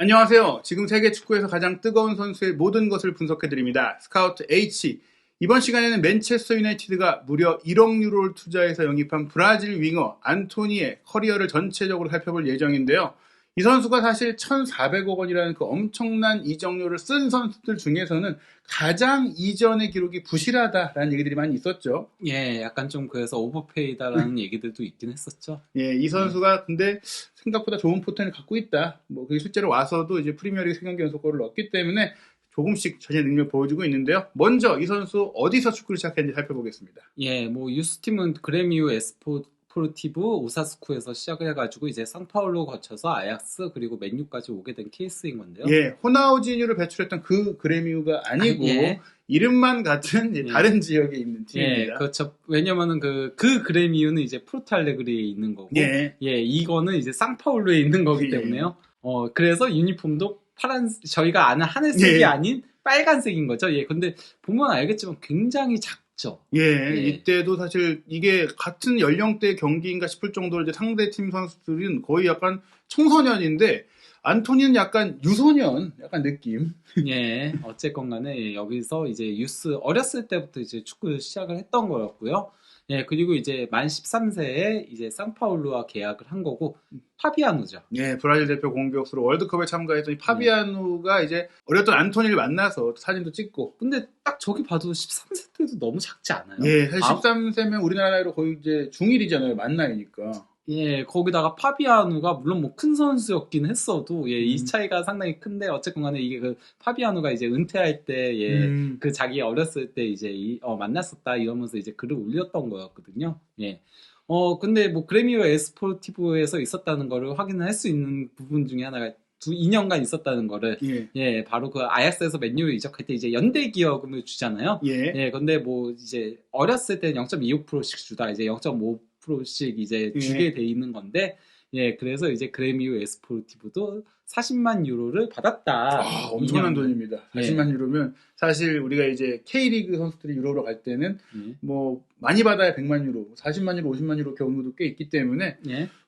안녕하세요. 지금 세계 축구에서 가장 뜨거운 선수의 모든 것을 분석해드립니다. 스카우트 H. 이번 시간에는 맨체스터 유나이티드가 무려 1억 유로를 투자해서 영입한 브라질 윙어 안토니의 커리어를 전체적으로 살펴볼 예정인데요. 이 선수가 사실 1,400억 원이라는 그 엄청난 이적료를 쓴 선수들 중에서는 가장 이전의 기록이 부실하다라는 얘기들이 많이 있었죠. 예, 약간 좀 그래서 오버페이다라는 얘기들도 있긴 했었죠. 예, 이 선수가 근데 생각보다 좋은 포텐을 갖고 있다. 그게 실제로 와서도 이제 프리미어리그 3경기 연속골을 넣었기 때문에 조금씩 자신의 능력을 보여주고 있는데요. 먼저 이 선수 어디서 축구를 시작했는지 살펴보겠습니다. 예, 유스팀은 그레미오 에스포르티브 오사스쿠에서 시작을 해가지고 이제 상파울로 거쳐서 아약스 그리고 맨유까지 오게 된 케이스인 건데요. 예, 호나우지뉴를 배출했던 그 그레미우가 아니고 이름만 같은 다른 지역에 있는 팀입니다. 예, 그렇죠. 왜냐면은 그 그레미우는 이제 포르투알레그리에 있는 거고, 이거는 이제 상파울루에 있는 거기 때문에요. 그래서 유니폼도 저희가 아는 하늘색이 아닌 빨간색인 거죠. 예, 근데 보면 알겠지만 굉장히 작죠. 이때도 사실 이게 같은 연령대 경기인가 싶을 정도로 이제 상대 팀 선수들은 거의 약간 청소년인데 안토니는 약간 유소년 약간 느낌. 예, 어쨌건 간에 여기서 이제 어렸을 때부터 이제 축구 시작을 했던 거였고요. 예, 그리고 이제 만 13세에 이제 상파울루와 계약을 한 거고, 파비아누죠. 예, 브라질 대표 공격수로 월드컵에 참가했던 이 파비아누가 이제 어렸던 안토니를 만나서 사진도 찍고. 근데 딱 저기 봐도 13세 때도 너무 작지 않아요? 예, 사실 13세면 우리나라 나이로 거의 이제 중1이잖아요. 만 나이니까. 예, 거기다가 파비아누가 물론 뭐 큰 선수였긴 했어도 이 차이가 상당히 큰데 어쨌건 간에 이게 그 파비아누가 이제 은퇴할 때 그 자기 어렸을 때 이제 만났었다 이러면서 이제 글을 올렸던 거였거든요. 예. 근데 뭐 그레미오 에스포르티브에서 있었다는 거를 확인을 할 수 있는 부분 중에 하나가 2년간 있었다는 거를 바로 그 아약스에서 맨유로 이적할 때 이제 연대 기여금을 주잖아요. 근데 뭐 이제 어렸을 때는 0.25%씩 주다 이제 0.5%씩 이제 주게 돼 있는 건데 그래서 이제 그레미오 에스포르티브도 40만 유로를 받았다. 엄청난 돈입니다. 40만 유로면 사실 우리가 이제 K리그 선수들이 유로로 갈 때는 뭐 많이 받아야 100만 유로, 40만 유로, 50만 유로 경우도 꽤 있기 때문에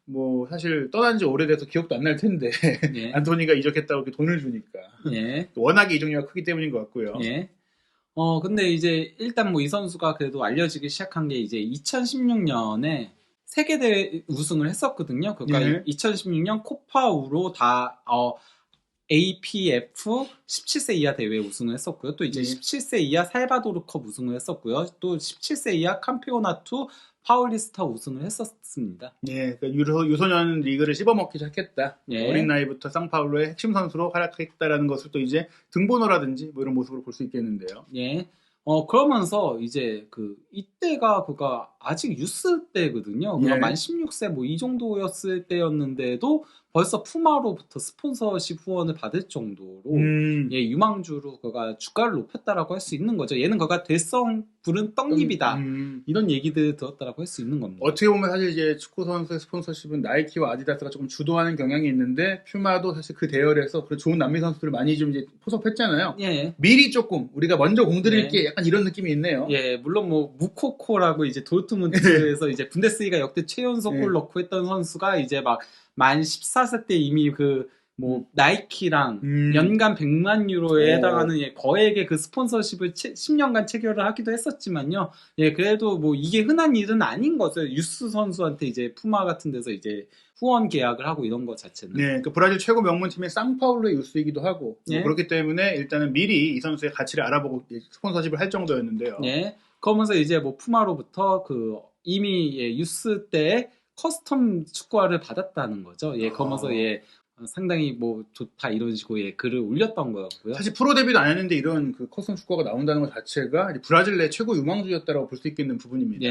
뭐 사실 떠난 지 오래돼서 기억도 안 날 텐데 안토니가 이적했다고 이렇게 돈을 주니까 워낙에 이적료가 크기 때문인 것 같고요. 근데 이제 일단 뭐 이 선수가 그래도 알려지기 시작한 게 이제 2016년에 세계대회 우승을 했었거든요. 그러니까 2016년 코파우로 APF 17세 이하 대회 우승을 했었고요. 또 이제 17세 이하 살바도르컵 우승을 했었고요. 또 17세 이하 캄피오나투 파울리스타 우승을 했었습니다. 그러니까 유소년 리그를 씹어먹기 시작했다. 어린 나이부터 상파울루의 핵심 선수로 활약했다라는 것을 또 이제 등번호라든지 뭐 이런 모습으로 볼 수 있겠는데요. 그러면서 이제 이때가 그가 아직 유스 때거든요. 그가 만 16세 뭐 이 정도였을 때였는데도 벌써 푸마로부터 스폰서십 후원을 받을 정도로 유망주로 그가 주가를 높였다라고 할 수 있는 거죠. 얘는 그가 대성 부른 떡잎이다. 이런 얘기들 들었다라고 할 수 있는 겁니다. 어떻게 보면 사실 이제 축구 선수의 스폰서십은 나이키와 아디다스가 조금 주도하는 경향이 있는데 퓨마도 사실 그 대열에서 좋은 남미 선수들을 많이 좀 이제 포섭했잖아요. 미리 조금 우리가 먼저 공들일게 약간 이런 느낌이 있네요. 물론 뭐 무코코라고 이제 도르트문트에서 이제 분데스리가 역대 최연소골 넣고 했던 선수가 이제 막 만 14세 때 이미 나이키랑 연간 100만 유로에 해당하는 거액의 그 스폰서십을 10년간 체결을 하기도 했었지만요. 그래도 뭐 이게 흔한 일은 아닌 거죠. 유스 선수한테 이제 푸마 같은 데서 이제 후원 계약을 하고 이런 것 자체는. 그 브라질 최고 명문팀의 상파울루의 유스이기도 하고 그렇기 때문에 일단은 미리 이 선수의 가치를 알아보고 스폰서십을 할 정도였는데요. 그러면서 이제 뭐 푸마로부터 이미 유스 때 커스텀 축구화를 받았다는 거죠. 그러면서 상당히 뭐 좋다 이런 식으로 글을 올렸던 거였고요. 사실 프로 데뷔도 안 했는데 이런 그 커스텀 축구화가 나온다는 것 자체가 브라질 내 최고 유망주였다라고 볼 수 있겠는 부분입니다.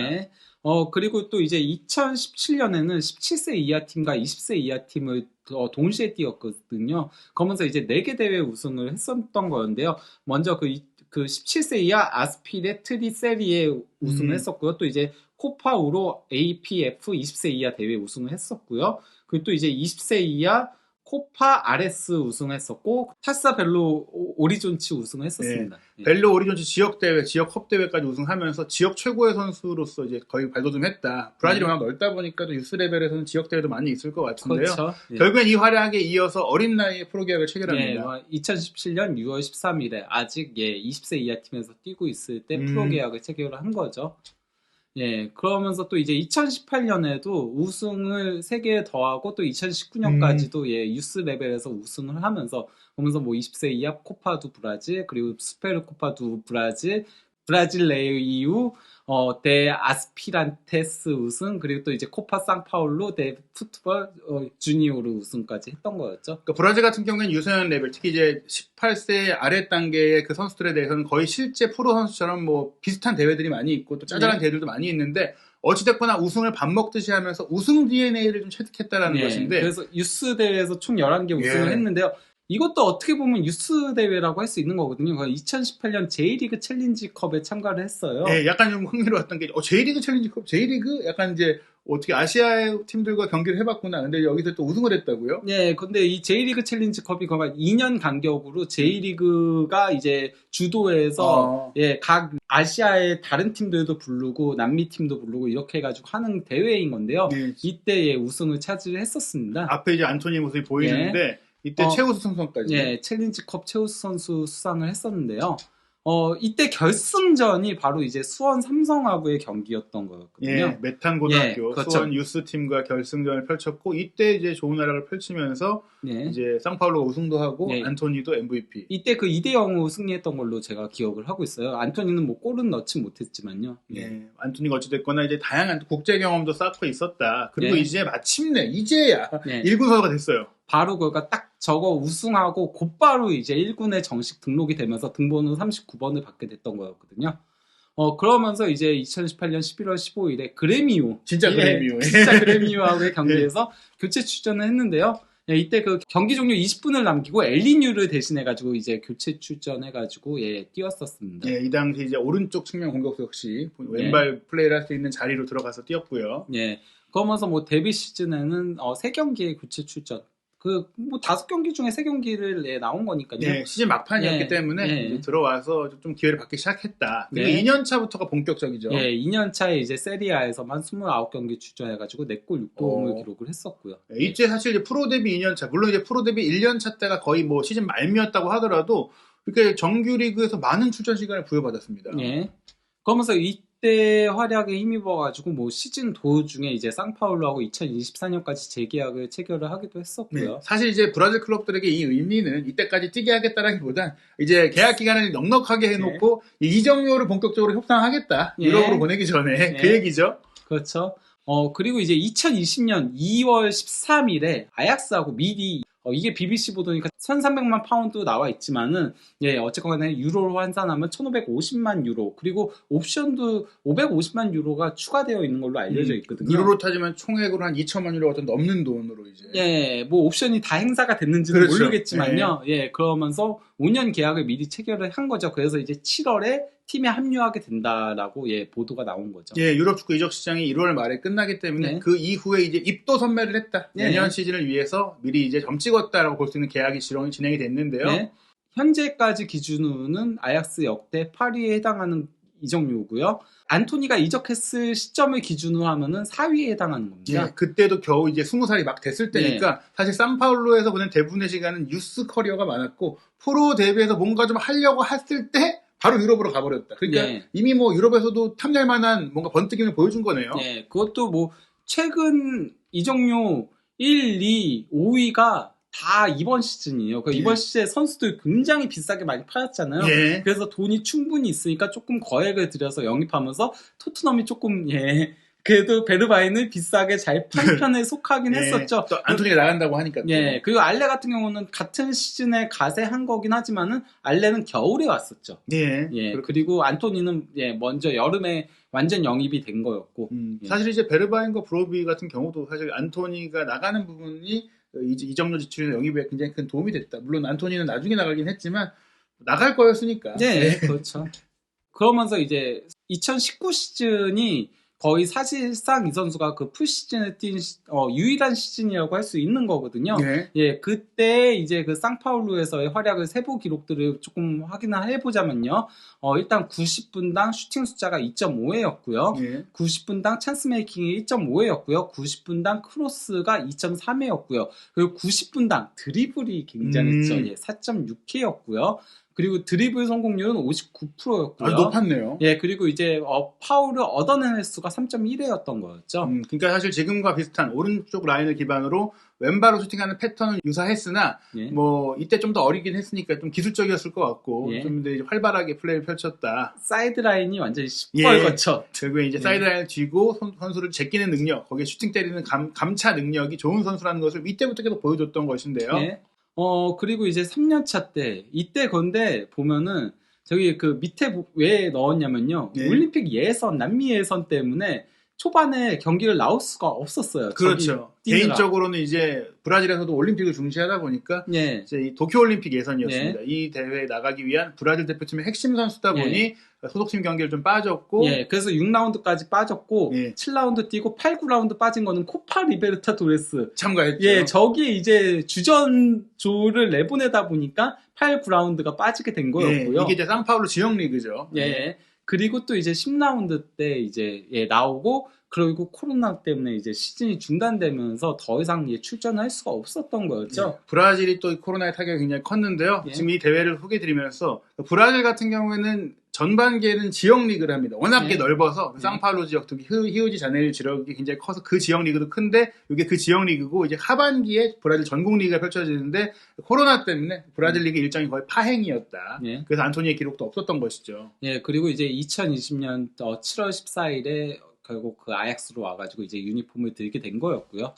그리고 또 이제 2017년에는 17세 이하 팀과 20세 이하 팀을 동시에 뛰었거든요. 그러면서 이제 4개 대회 우승을 했었던 거였는데요. 먼저 그 17세 이하 아스피레 트리세리에 우승을 했었고요. 또 이제 코파우로 APF 20세 이하 대회 우승을 했었고요. 그리고 또 이제 20세 이하 코파 아레스 우승했었고 타사 벨로 오리존치 우승했었습니다. 예. 벨로 오리존치 지역 대회, 지역 컵 대회까지 우승하면서 지역 최고의 선수로서 이제 거의 발돋움했다. 브라질이 워낙 넓다 보니까 또 유스 레벨에서는 지역 대회도 많이 있을 것 같은데요. 그렇죠. 예. 결국엔 이 활약에 이어서 어린 나이에 프로 계약을 체결합니다. 2017년 6월 13일에 아직 20세 이하 팀에서 뛰고 있을 때 프로 계약을 체결을 한 거죠. 예, 그러면서 또 이제 2018년에도 우승을 3개 더하고 또 2019년까지도 유스 레벨에서 우승을 하면서 보면서 뭐 20세 이하 코파두 브라질 그리고 스페르 코파두 브라질레이우 데 아스피란테스 우승 그리고 또 이제 코파 상파울루 데 푸트볼 주니오르 우승까지 했던 거였죠. 그러니까 브라질 같은 경우에는 유소년 레벨, 특히 이제 18세 아래 단계의 그 선수들에 대해서는 거의 실제 프로 선수처럼 뭐 비슷한 대회들이 많이 있고 또 짜잘한 대회들도 많이 있는데 어찌됐거나 우승을 밥 먹듯이 하면서 우승 DNA를 좀 체득했다라는 것인데 그래서 유스 대회에서 총 11개 우승을 했는데요. 이것도 어떻게 보면 유스 대회라고 할 수 있는 거거든요. 2018년 J리그 챌린지컵에 참가를 했어요. 네, 약간 좀 흥미로웠던 게 J리그 챌린지컵, J리그 약간 이제 어떻게 아시아의 팀들과 경기를 해봤구나. 근데 여기서 또 우승을 했다고요? 네, 근데 이 J리그 챌린지컵이 거의 2년 간격으로 J리그가 이제 주도해서 각 아시아의 다른 팀들도 부르고 남미 팀도 부르고 이렇게 해가지고 하는 대회인 건데요. 이때 우승을 차지했었습니다. 앞에 이제 안토니 모습이 보이는데 이때 최우수 선수까지. 챌린지컵 최우수 선수 수상을 했었는데요. 이때 결승전이 바로 이제 수원 삼성하고의 경기였던 거였거든요. 메탄 고등학교 그렇죠. 수원 유스 팀과 결승전을 펼쳤고 이때 이제 좋은 활약을 펼치면서 이제 상파울루가 우승도 하고 안토니도 MVP. 이때 그 2대0으로 승리했던 걸로 제가 기억을 하고 있어요. 안토니는 뭐 골은 넣지 못했지만요. 안토니가 어찌됐거나 이제 다양한 국제 경험도 쌓고 있었다. 그리고 이제 마침내 이제야 1군 선수가 됐어요. 바로 그가 딱 저거 우승하고 곧바로 이제 1군에 정식 등록이 되면서 등번호 39번을 받게 됐던 거였거든요. 그러면서 이제 2018년 11월 15일에 그래미오. 진짜 그래미오하고의 경기에서 교체 출전을 했는데요. 이때 그 경기 종료 20분을 남기고 엘리뉴를 대신해가지고 이제 교체 출전해가지고 뛰었었습니다. 이 당시 이제 오른쪽 측면 공격수 역시 왼발 플레이를 할 수 있는 자리로 들어가서 뛰었고요. 그러면서 뭐 데뷔 시즌에는 3경기의 교체 출전. 뭐 5경기 중에 3경기를 나온 거니까요. 시즌 막판이었기 때문에 들어와서 좀 기회를 받기 시작했다. 그리고 2년 차부터가 본격적이죠. 2년 차에 이제 세리아에서만 29경기 출전해가지고 4골 6도움을 기록을 했었고요. 이제 사실 이제 프로 데뷔 2년 차, 물론 이제 프로 데뷔 1년 차 때가 거의 뭐 시즌 말미였다고 하더라도 이렇게 정규 리그에서 많은 출전 시간을 부여받았습니다. 그러면서 이때 활약에 힘입어가지고 뭐 시즌 도중에 이제 상파울루하고 2024년까지 재계약을 체결을 하기도 했었고요. 사실 이제 브라질 클럽들에게 이 의미는 이때까지 뛰게 하겠다라기보단 이제 계약 기간을 넉넉하게 해놓고 이적료를 본격적으로 협상하겠다. 유럽으로 보내기 전에 그 얘기죠. 그렇죠. 그리고 이제 2020년 2월 13일에 아약스하고 미리 이게 BBC 보도니까 1,300만 파운드 나와 있지만은 어쨌거나 유로로 환산하면 1,550만 유로 그리고 옵션도 550만 유로가 추가되어 있는 걸로 알려져 있거든요. 유로로 따지면 총액으로 한 2천만 유로가 좀 넘는 돈으로 이제. 뭐 옵션이 다 행사가 됐는지는 모르겠지만요. 그러면서 5년 계약을 미리 체결을 한 거죠. 그래서 이제 7월에 팀에 합류하게 된다라고 보도가 나온 거죠. 유럽 축구 이적 시장이 1월 말에 끝나기 때문에 그 이후에 이제 입도 선매를 했다. 내년 시즌을 위해서 미리 이제 점 찍었다라고 볼 수 있는 계약이 진행이 됐는데요. 현재까지 기준으로는 아약스 역대 8위에 해당하는 이적료고요. 안토니가 이적했을 시점을 기준으로 하면은 4위에 해당하는 겁니다. 그때도 겨우 이제 20살이 막 됐을 때니까 사실 상파울루에서 보낸 대부분의 시간은 유스 커리어가 많았고 프로 데뷔해서 뭔가 좀 하려고 했을 때 바로 유럽으로 가버렸다. 그러니까 이미 뭐 유럽에서도 탐낼 만한 뭔가 번뜩임을 보여준 거네요. 그것도 뭐 최근 이적료 1, 2, 5위가 다 이번 시즌이에요. 이번 시즌에 선수들 굉장히 비싸게 많이 팔았잖아요. 그래서 돈이 충분히 있으니까 조금 거액을 들여서 영입하면서 토트넘이 조금 그래도 베르바인을 비싸게 잘 판 편에 속하긴 했었죠. 또 안토니가 나간다고 하니까. 그리고 알레 같은 경우는 같은 시즌에 가세한 거긴 하지만은 알레는 겨울에 왔었죠. 그리고 안토니는 먼저 여름에 완전 영입이 된 거였고. 사실 이제 베르바인과 브로비 같은 경우도 사실 안토니가 나가는 부분이 이적료 지출이나 영입에 굉장히 큰 도움이 됐다. 물론 안토니는 나중에 나가긴 했지만 나갈 거였으니까. 그렇죠. 그러면서 이제 2019 시즌이 거의 사실상 이 선수가 그 풀 시즌에 뛴 유일한 시즌이라고 할 수 있는 거거든요. 예. 예, 그때 이제 그 상파울루에서의 활약을 세부 기록들을 조금 확인을 해보자면요. 일단 90분당 슈팅 숫자가 2.5회였고요. 예. 90분당 찬스 메이킹이 1.5회였고요. 90분당 크로스가 2.3회였고요. 그리고 90분당 드리블이 굉장했죠. 예, 4.6회였고요. 그리고 드리블 성공률은 59%였고요. 아, 높았네요. 예, 그리고 이제 파울을 얻어낸 횟수가 3.1회였던 거였죠. 그러니까 사실 지금과 비슷한 오른쪽 라인을 기반으로 왼발로 슈팅하는 패턴은 유사했으나 예. 뭐 이때 좀 더 어리긴 했으니까 좀 기술적이었을 것 같고 예. 좀 이제 활발하게 플레이를 펼쳤다. 사이드 라인이 완전히 시뻘겋죠. 결국에 이제 사이드 라인을 쥐고 선수를 제끼는 능력, 거기에 슈팅 때리는 감차 능력이 좋은 선수라는 것을 이때부터 계속 보여줬던 것인데요. 예. 그리고 이제 3년차 때, 이때 건데 보면은, 저기 그 밑에 왜 넣었냐면요. 예. 올림픽 예선, 남미 예선 때문에 초반에 경기를 나올 수가 없었어요. 그렇죠. 뛰느라. 개인적으로는 이제 브라질에서도 올림픽을 중시하다 보니까 예. 이제 이 도쿄올림픽 예선이었습니다. 이 대회에 나가기 위한 브라질 대표팀의 핵심 선수다 보니 소속팀 경기를 좀 빠졌고 예, 그래서 6라운드까지 빠졌고 예. 7라운드 뛰고 8, 9라운드 빠진 거는 코파 리베르타도레스. 참가했죠. 예, 저기에 이제 주전조를 내보내다 보니까 8, 9라운드가 빠지게 된 거였고요. 이게 이제 상파울루 지역 리그죠. 예. 그리고 또 이제 10라운드 때 이제 나오고 그리고 코로나 때문에 이제 시즌이 중단되면서 더 이상 출전할 수가 없었던 거였죠. 브라질이 또 코로나의 타격이 굉장히 컸는데요. 예. 지금 이 대회를 소개드리면서 브라질 같은 경우에는 전반기에는 지역 리그를 합니다. 워낙에 넓어서 상파울루 지역, 특히 히오지 자네이루 지역이 굉장히 커서 그 지역 리그도 큰데 이게 그 지역 리그고 이제 하반기에 브라질 전국 리그가 펼쳐지는데 코로나 때문에 브라질 리그 일정이 거의 파행이었다. 예. 그래서 안토니의 기록도 없었던 것이죠. 예, 그리고 이제 2020년 7월 14일에 결국 그 아약스로 와가지고 이제 유니폼을 들게 된 거였고요.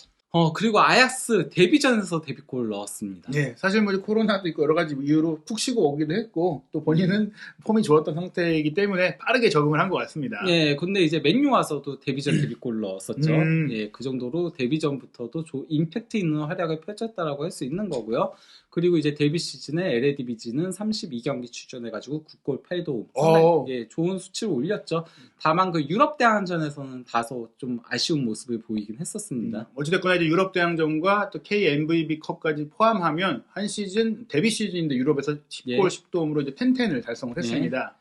그리고 아약스 데뷔전에서 데뷔골을 넣었습니다. 예, 사실 뭐 코로나도 있고 여러 가지 이유로 푹 쉬고 오기도 했고 또 본인은 폼이 좋았던 상태이기 때문에 빠르게 적응을 한 것 같습니다. 예, 근데 이제 맨유 와서도 데뷔전 데뷔골을 넣었었죠. 예, 그 정도로 데뷔전부터도 임팩트 있는 활약을 펼쳤다라고 할 수 있는 거고요. 그리고 이제 데뷔 시즌에 LADBG는 32경기 출전해가지고 9골 8도움. 상당히 예, 좋은 수치를 올렸죠. 다만 그 유럽 대항전에서는 다소 좀 아쉬운 모습을 보이긴 했었습니다. 어찌됐거나 이제 유럽 대항전과 또 KMVB 컵까지 포함하면 한 시즌 데뷔 시즌인데 유럽에서 10골 10도움으로 이제 10-10을 달성을 했습니다.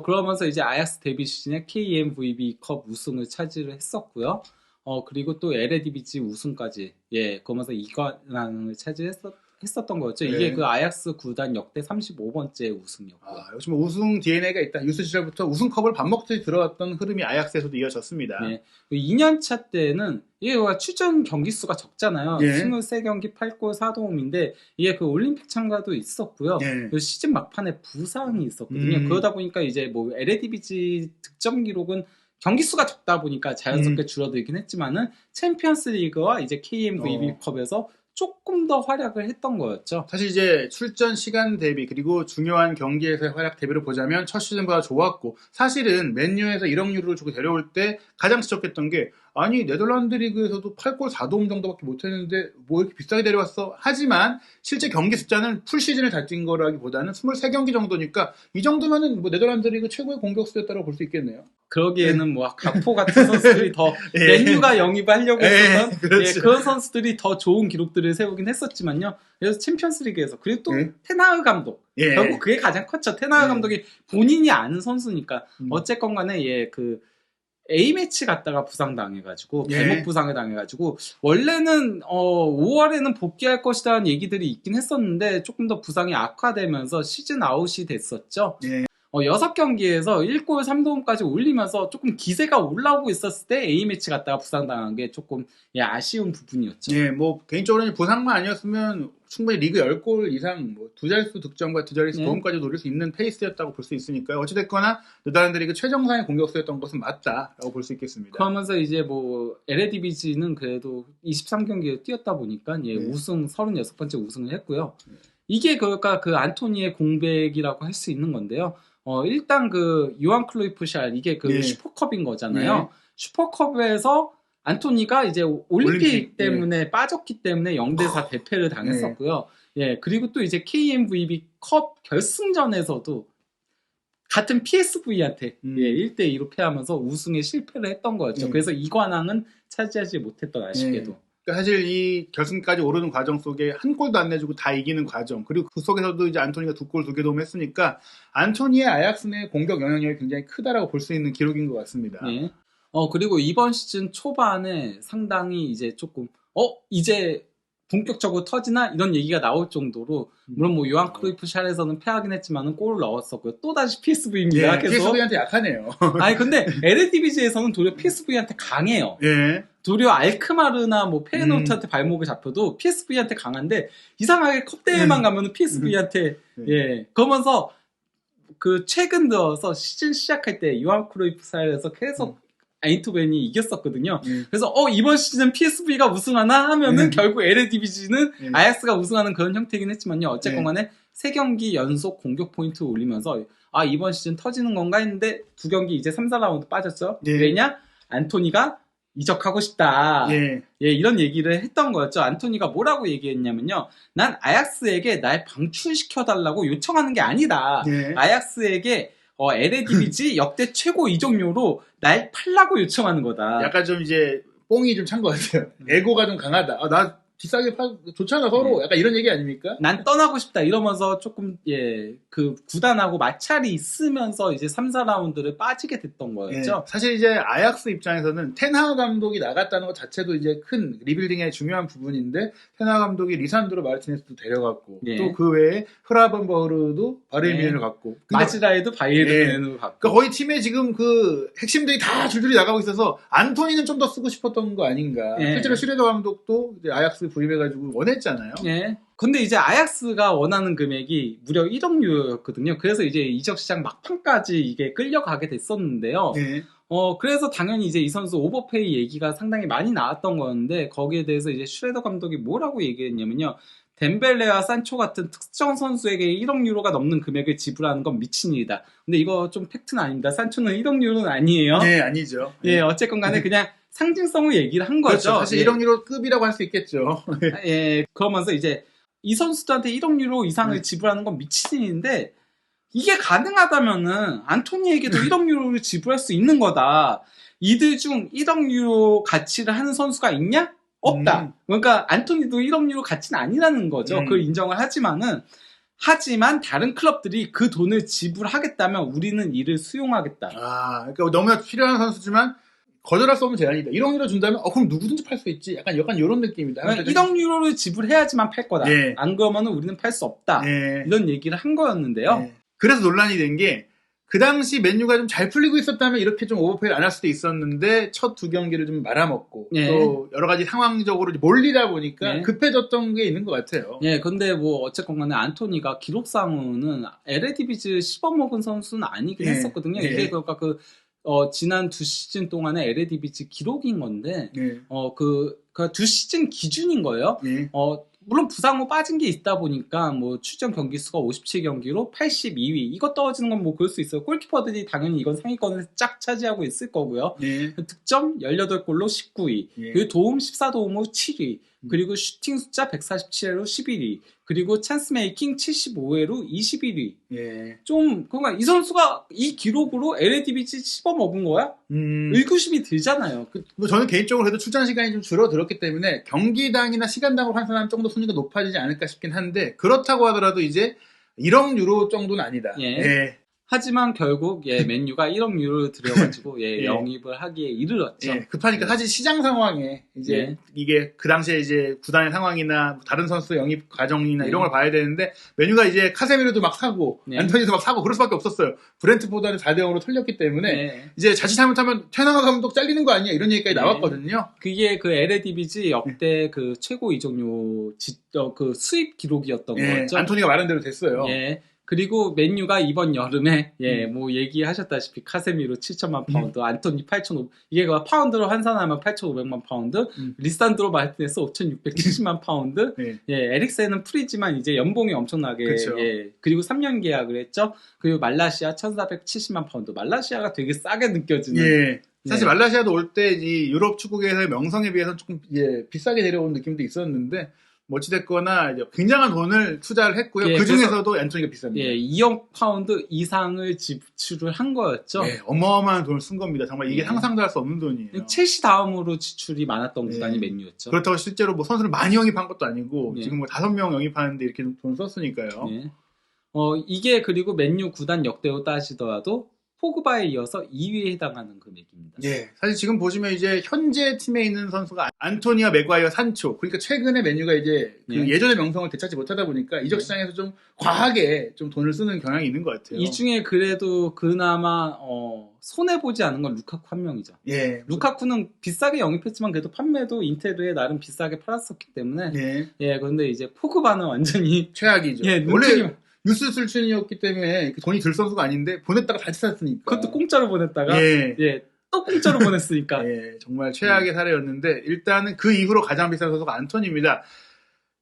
그러면서 이제 아약스 데뷔 시즌에 KMVB 컵 우승을 차지를 했었고요. 그리고 또 LADBG 우승까지 그러면서 2관왕을 차지했었던 거였죠. 이게 그 아약스 구단 역대 35번째 우승이었고요. 역시 뭐 우승 DNA가 있다. 유스 시절부터 우승컵을 밥 먹듯이 들어왔던 흐름이 아약스에서도 이어졌습니다. 2년차 때는 이게 출전 경기 수가 적잖아요. 23경기 8골 4도움인데 이게 그 올림픽 참가도 있었고요. 그 시즌 막판에 부상이 있었거든요. 그러다 보니까 이제 뭐 LADBG 득점 기록은 경기 수가 적다 보니까 자연스럽게 줄어들긴 했지만은 챔피언스 리그와 이제 KMVB 컵에서 조금 더 활약을 했던 거였죠. 사실 이제 출전 시간 대비 그리고 중요한 경기에서의 활약 대비를 보자면 첫 시즌보다 좋았고 사실은 맨유에서 1억 유로를 주고 데려올 때 가장 지적했던 게 아니 네덜란드 리그에서도 8골 4도움 정도밖에 못했는데 뭐 이렇게 비싸게 데려왔어? 하지만 실제 경기 숫자는 풀 시즌을 다 뛴 거라기보다는 23경기 정도니까 이 정도면은 뭐 네덜란드 리그 최고의 공격수였다고 볼 수 있겠네요. 그러기에는 뭐 가포 같은 선수들이 더 맨유가 영입하려고 했던 그렇죠. 그런 선수들이 더 좋은 기록들을 세우긴 했었지만요. 그래서 챔피언스리그에서 그리고 또 테나흐 감독 결국 그게 가장 컸죠. 테나흐 감독이 본인이 아는 선수니까 어쨌건 간에 그 A매치 갔다가 부상당해가지고 발목 부상을 당해가지고 원래는 5월에는 복귀할 것이라는 얘기들이 있긴 했었는데 조금 더 부상이 악화되면서 시즌 아웃이 됐었죠. 6경기에서 1골 3도움까지 올리면서 조금 기세가 올라오고 있었을 때 A매치 갔다가 부상당한 게 조금 아쉬운 부분이었죠. 뭐 개인적으로는 부상만 아니었으면 충분히 리그 10골 이상 뭐 두 자릿수 득점과 두 자릿수 도움까지 노릴 수 있는 페이스였다고 볼 수 있으니까요. 어찌됐거나 네덜란드 리그 최정상의 공격수였던 것은 맞다라고 볼 수 있겠습니다. 그러면서 이제 뭐 LADBG는 그래도 23경기를 뛰었다 보니까 우승 36번째 우승을 했고요. 이게 그러니까 그 안토니의 공백이라고 할 수 있는 건데요. 일단 그 요한 클로이프 샬 이게 그 슈퍼컵인 거잖아요. 슈퍼컵에서 안토니가 이제 올림픽 때문에 빠졌기 때문에 0대4 대패를 당했었고요. 그리고 또 이제 KMVB 컵 결승전에서도 같은 PSV한테 음. 1대2로 패하면서 우승에 실패를 했던 거였죠. 그래서 이 관왕은 차지하지 못했던 아쉽게도. 그러니까 사실 이 결승까지 오르는 과정 속에 한 골도 안 내주고 다 이기는 과정, 그리고 그 속에서도 이제 안토니가 2골 2개 도움했으니까 안토니의 아약스 내 공격 영향력이 굉장히 크다라고 볼 수 있는 기록인 것 같습니다. 예. 그리고 이번 시즌 초반에 상당히 이제 조금 이제 본격적으로 터지나 이런 얘기가 나올 정도로 물론 뭐 요한 크루이프 샬에서는 패하긴 했지만은 골을 넣었었고요. 또 다시 PSV입니다. 예, PSV한테 약하네요. 아니 근데 에르디비지에서는 도리어 PSV한테 강해요. 예. 도리어 알크마르나 뭐 페르노트한테 발목을 잡혀도 PSV한테 강한데 이상하게 컵 대회만 가면은 PSV한테 그러면서 그 최근 들어서 시즌 시작할 때 요한 크루이프 샬에서 계속 아인토벤이 이겼었거든요. 그래서 이번 시즌 PSV가 우승하나 하면은 결국 에르디비지는 아약스가 우승하는 그런 형태이긴 했지만요. 어쨌건 간에 3경기 연속 공격 포인트 올리면서 이번 시즌 터지는 건가 했는데 2경기 이제 3, 4라운드 빠졌죠. 왜냐? 안토니가 이적하고 싶다. 이런 얘기를 했던 거였죠. 안토니가 뭐라고 얘기했냐면요. 난 아약스에게 날 방출시켜달라고 요청하는 게 아니다. 아약스에게 에레디비지 역대 최고 이적료로 날 팔라고 요청하는 거다. 약간 좀 이제 뽕이 좀 찬 것 같아요. 에고가 좀 강하다. 나 비싸게 좋잖아 서로. 약간 이런 얘기 아닙니까? 난 떠나고 싶다 이러면서 조금 그 구단하고 마찰이 있으면서 이제 3, 4라운드를 빠지게 됐던 거였죠. 사실 이제 아약스 입장에서는 텐하 감독이 나갔다는 것 자체도 이제 큰 리빌딩의 중요한 부분인데 텐하 감독이 리산드로 마르티네스도 데려갔고 또 그 외에 흐라번버르도 바이에른 갔고 마즈라에도 바이에른을 갔고 그러니까 거의 팀에 지금 그 핵심들이 다 줄줄이 나가고 있어서 안토니는 좀 더 쓰고 싶었던 거 아닌가. 실제로 슈레더 감독도 이제 아약스 구입해가지고 원했잖아요. 근데 이제 아약스가 원하는 금액이 무려 1억 유로였거든요. 그래서 이제 이적 시장 막판까지 이게 끌려가게 됐었는데요. 그래서 당연히 이제 이 선수 오버페이 얘기가 상당히 많이 나왔던 거였는데 거기에 대해서 이제 슈레더 감독이 뭐라고 얘기했냐면요. 덴벨레와 산초 같은 특정 선수에게 1억 유로가 넘는 금액을 지불하는 건 미친 일이다. 근데 이거 좀 팩트는 아닙니다. 산초는 1억 유로는 아니에요. 네, 아니죠. 어쨌건 간에 그냥 상징성을 얘기를 한 거죠. 그렇죠. 사실 1억 유로 급이라고 할 수 있겠죠. 그러면서 이제 이 선수들한테 1억 유로 이상을 지불하는 건 미친 일인데 이게 가능하다면은 안토니에게도 1억 유로를 지불할 수 있는 거다. 이들 중 1억 유로 가치를 하는 선수가 있냐? 없다. 그러니까 안토니도 1억 유로 가치는 아니라는 거죠. 그걸 인정을 하지만 다른 클럽들이 그 돈을 지불하겠다면 우리는 이를 수용하겠다. 그러니까 너무나 필요한 선수지만 거절할 수 없는 제한이다. 1억 유로 준다면 그럼 누구든지 팔 수 있지. 약간 이런 느낌이다. 1억 유로를 지불해야지만 팔 거다. 안 그러면 우리는 팔 수 없다. 이런 얘기를 한 거였는데요. 그래서 논란이 된 게 그 당시 맨유가 좀 잘 풀리고 있었다면 이렇게 좀 오버페이를 안 할 수도 있었는데 첫 2경기를 좀 말아먹고 또 여러 가지 상황적으로 몰리다 보니까 급해졌던 게 있는 것 같아요. 근데 뭐 어쨌건 간에 안토니가 기록상으로는 에레디비지 씹어먹은 선수는 아니긴 했었거든요. 이게 그러니까 지난 2시즌 동안의 에레디비지 기록인 건데 그 2시즌 기준인 거예요. 물론 부상 후 빠진 게 있다 보니까 뭐 출전 경기 수가 57경기로 82위. 이거 떨어지는 건 뭐 그럴 수 있어요. 골키퍼들이 당연히 이건 상위권을 쫙 차지하고 있을 거고요. 득점 18골로 19위. 그리고 도움 14도움으로 7위. 그리고 슈팅 숫자 147회로 11위. 그리고 찬스 메이킹 75회로 21위. 그러니까 이 선수가 이 기록으로 에레디비지 씹어먹은 거야? 의구심이 들잖아요. 뭐 저는 개인적으로 그래도 출전 시간이 좀 줄어들었기 때문에 경기당이나 시간당으로 환산하면 좀 더 순위가 높아지지 않을까 싶긴 한데 그렇다고 하더라도 이제 1억 유로 정도는 아니다. 하지만 결국 맨유가 1억 유로를 들여가지고 영입을 하기에 이르렀죠. 급하니까 사실 시장 상황에 이제 이게 그 당시에 이제 구단의 상황이나 다른 선수 영입 과정이나 이런 걸 봐야 되는데 맨유가 이제 카세미르도 막 사고 안토니도 막 사고 그럴 수밖에 없었어요. 브렌트포드는 4대0으로 털렸기 때문에 이제 자칫 잘못하면 테너가 감독 잘리는 거 아니야 이런 얘기까지 나왔거든요. 그게 그 에레디비지 역대 그 최고 이적료 그 수입 기록이었던 거죠. 안토니가 말한 대로 됐어요. 그리고 맨유가 이번 여름에 뭐 얘기하셨다시피 카세미로 7천만 파운드, 안토니 8,500 이게 파운드로 환산하면 8,500만 파운드, 리산드로 마르티네스 5,670만 파운드, 에릭센은 프리지만 이제 연봉이 엄청나게 그리고 3년 계약을 했죠. 그리고 말라시아 1,470만 파운드. 말라시아가 되게 싸게 느껴지는. 사실 말라시아도 올 때 유럽 축구계에서의 명성에 비해서 조금 비싸게 데려온 느낌도 있었는데 뭐 어찌됐거나 이제 굉장한 돈을 투자를 했고요. 예, 그 중에서도 안토니가 비쌉니다. 예, 2억 파운드 이상을 지출을 한 거였죠. 예, 어마어마한 돈을 쓴 겁니다. 정말 이게 예. 상상도 할 수 없는 돈이에요. 첼시 다음으로 지출이 많았던 예. 구단이 맨유였죠. 그렇다고 실제로 뭐 선수를 많이 영입한 것도 아니고 예. 지금 뭐 5명 영입하는데 이렇게 돈 썼으니까요. 예. 이게 그리고 맨유 구단 역대로 따지더라도 포그바에 이어서 2위에 해당하는 금액입니다. 예, 사실 지금 보시면 이제 현재 팀에 있는 선수가 안토니와 맥과이어, 산초. 그러니까 최근에 맨유가 이제 그 예. 예전의 명성을 되찾지 못하다 보니까 이적 시장에서 좀 과하게 좀 돈을 쓰는 경향이 있는 것 같아요. 이 중에 그래도 그나마 손해 보지 않은 건 루카쿠 한 명이죠. 예, 루카쿠는 비싸게 영입했지만 그래도 판매도 인테르에 나름 비싸게 팔았었기 때문에 예, 그런데 이제 포그바는 완전히 최악이죠. 예, 원래 눈탱이- 유스 출신이었기 때문에 돈이 들 선수가 아닌데 보냈다가 다시 샀으니까. 그것도 공짜로 보냈다가 예. 또 공짜로 보냈으니까 예, 정말 최악의 사례였는데 일단은 그 이후로 가장 비싼 선수가 안토니입니다.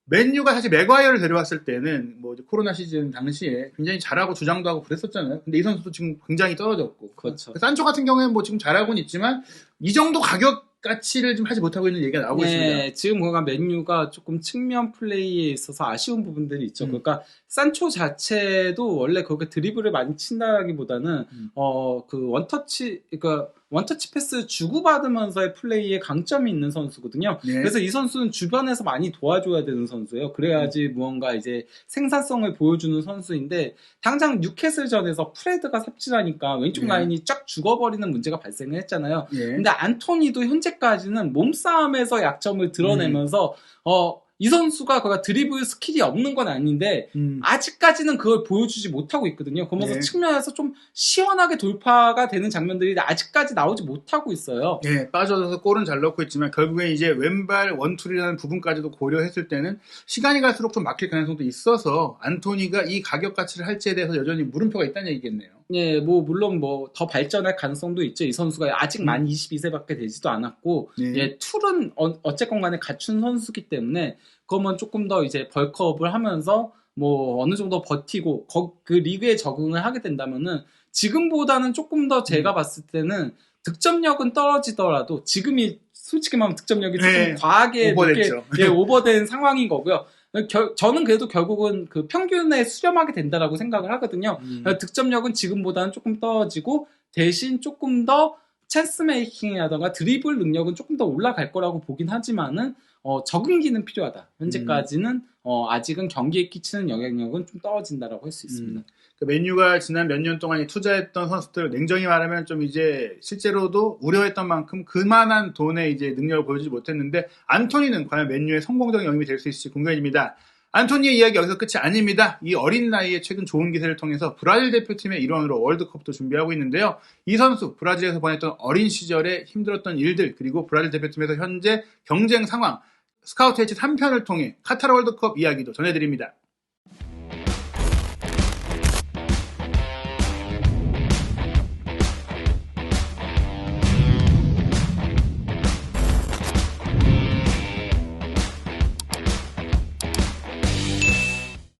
맨유가 사실 맥과이어를 데려왔을 때는 뭐 이제 코로나 시즌 당시에 굉장히 잘하고 주장도 하고 그랬었잖아요. 근데 이 선수도 지금 굉장히 떨어졌고. 그렇죠. 산초 같은 경우에는 뭐 지금 잘하고는 있지만 이 정도 가격 가치를 좀 하지 못하고 있는 얘기가 나오고 있습니다. 지금 뭔가 맨유가 조금 측면 플레이에 있어서 아쉬운 부분들이 있죠. 그러니까 산초 자체도 원래 그렇게 드리블을 많이 친다기보다는 그 원터치 패스 주고받으면서의 플레이에 강점이 있는 선수거든요. 예. 그래서 이 선수는 주변에서 많이 도와줘야 되는 선수예요. 그래야지 무언가 이제 생산성을 보여주는 선수인데 당장 뉴캐슬전에서 프레드가 삽질하니까 왼쪽 예. 라인이 쫙 죽어버리는 문제가 발생을 했잖아요. 예. 근데 안토니도 현재까지는 몸싸움에서 약점을 드러내면서 이 선수가 그가 드리블 스킬이 없는 건 아닌데 아직까지는 그걸 보여주지 못하고 있거든요. 그러면서 예. 측면에서 좀 시원하게 돌파가 되는 장면들이 아직까지 나오지 못하고 있어요. 예, 빠져서 골은 잘 넣고 있지만 결국에 이제 왼발 원툴이라는 부분까지도 고려했을 때는 시간이 갈수록 좀 막힐 가능성도 있어서 안토니가 이 가격 가치를 할지에 대해서 여전히 물음표가 있다는 얘기겠네요. 예, 뭐 물론 뭐 더 발전할 가능성도 있죠. 이 선수가 아직 만 22세밖에 되지도 않았고, 예. 툴은 어쨌건 간에 갖춘 선수기 때문에 그러면 조금 더 이제 벌크업을 하면서 뭐 어느 정도 버티고 그 리그에 적응을 하게 된다면은 지금보다는 조금 더 제가 봤을 때는 득점력은 떨어지더라도 지금이 솔직히 말하면 득점력이 조금 네. 과하게 오버됐죠. 높게 오버된 상황인 거고요. 저는 그래도 결국은 그 평균에 수렴하게 된다라고 생각을 하거든요. 득점력은 지금보다는 조금 떨어지고 대신 조금 더 찬스 메이킹이라던가 드리블 능력은 조금 더 올라갈 거라고 보긴 하지만은 적응기는 필요하다. 현재까지는 아직은 경기에 끼치는 영향력은 좀 떨어진다라고 할 수 있습니다. 맨유가 지난 몇 년 동안 투자했던 선수들 냉정히 말하면 좀 이제 실제로도 우려했던 만큼 그만한 돈의 이제 능력을 보여주지 못했는데 안토니는 과연 맨유의 성공적인 영입이 될 수 있을지 궁금해집니다. 안토니의 이야기 여기서 끝이 아닙니다. 이 어린 나이에 최근 좋은 기세를 통해서 브라질 대표팀의 일원으로 월드컵도 준비하고 있는데요. 이 선수 브라질에서 보냈던 어린 시절에 힘들었던 일들 그리고 브라질 대표팀에서 현재 경쟁 상황 스카우트 H 3편을 통해 카타르 월드컵 이야기도 전해드립니다.